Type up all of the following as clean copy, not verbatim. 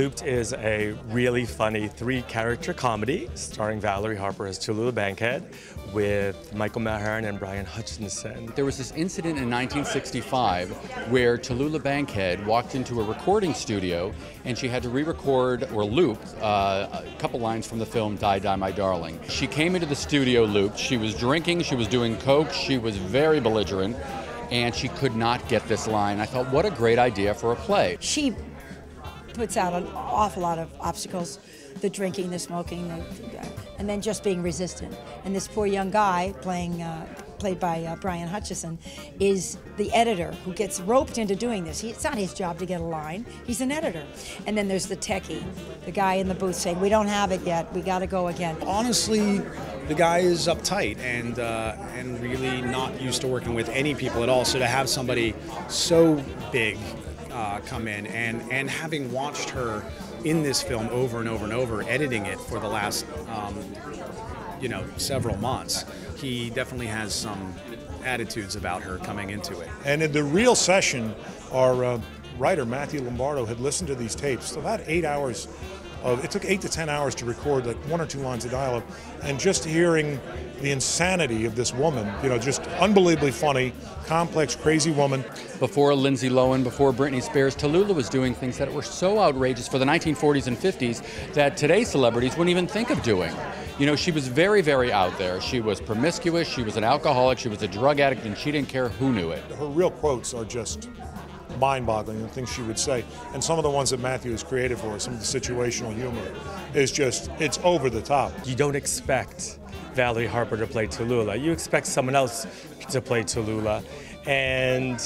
Looped is a really funny three-character comedy starring Valerie Harper as Tallulah Bankhead with Michael Maharan and Brian Hutchison. There was this incident in 1965 where Tallulah Bankhead walked into a recording studio and she had to re-record or loop a couple lines from the film Die, Die, My Darling. She came into the studio looped, she was drinking, she was doing coke, she was very belligerent, and she could not get this line. I thought, what a great idea for a play. She puts out an awful lot of obstacles, the drinking, the smoking, and then just being resistant. And this poor young guy, played by Brian Hutchison, is the editor who gets roped into doing this. It's not his job to get a line, he's an editor. And then there's the techie, the guy in the booth saying, we don't have it yet, we gotta go again. Honestly, the guy is uptight and really not used to working with any people at all, so to have somebody so big come in and having watched her in this film over and over and over, editing it for the last several months, he definitely has some attitudes about her coming into it. And in the real session, our writer Matthew Lombardo had listened to these tapes. So about 8 hours it took 8 to 10 hours to record like 1 or 2 lines of dialogue, and just hearing the insanity of this woman, just unbelievably funny, complex, crazy woman. Before Lindsay Lohan, before Britney Spears, Tallulah was doing things that were so outrageous for the 1940s and 50s that today's celebrities wouldn't even think of doing. She was very, very out there. She was promiscuous, she was an alcoholic, she was a drug addict, and she didn't care who knew it. Her real quotes are just mind-boggling, the things she would say. And some of the ones that Matthew has created for us, some of the situational humor, is just, it's over the top. You don't expect Valerie Harper to play Tallulah. You expect someone else to play Tallulah. And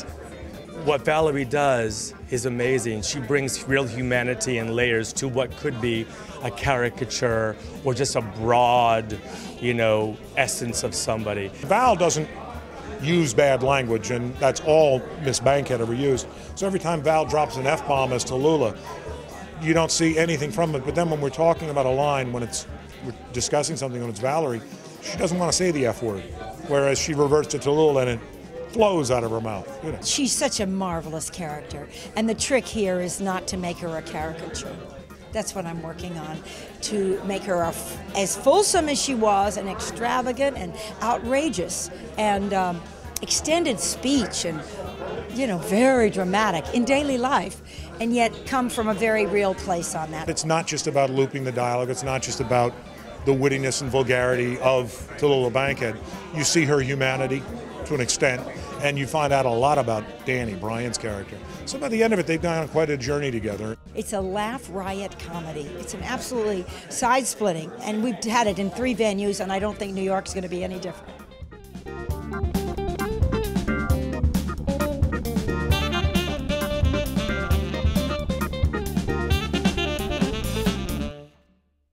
what Valerie does is amazing. She brings real humanity and layers to what could be a caricature or just a broad, essence of somebody. Val doesn't use bad language, and that's all Miss Bankhead ever used. So every time Val drops an F-bomb as Tallulah, you don't see anything from it. But then when we're talking about a line, we're discussing something when it's Valerie, she doesn't want to say the F word, whereas she reverts to Tallulah and it flows out of her mouth. She's such a marvelous character, and the trick here is not to make her a caricature. That's what I'm working on, to make her as fulsome as she was, and extravagant and outrageous and extended speech and, very dramatic in daily life, and yet come from a very real place on that. It's not just about looping the dialogue. It's not just about the wittiness and vulgarity of Tallulah Bankhead. You see her humanity to an extent, and you find out a lot about Danny, Brian's character. So by the end of it, they've gone on quite a journey together. It's a laugh riot comedy. It's an absolutely side-splitting, and we've had it in 3 venues, and I don't think New York's going to be any different.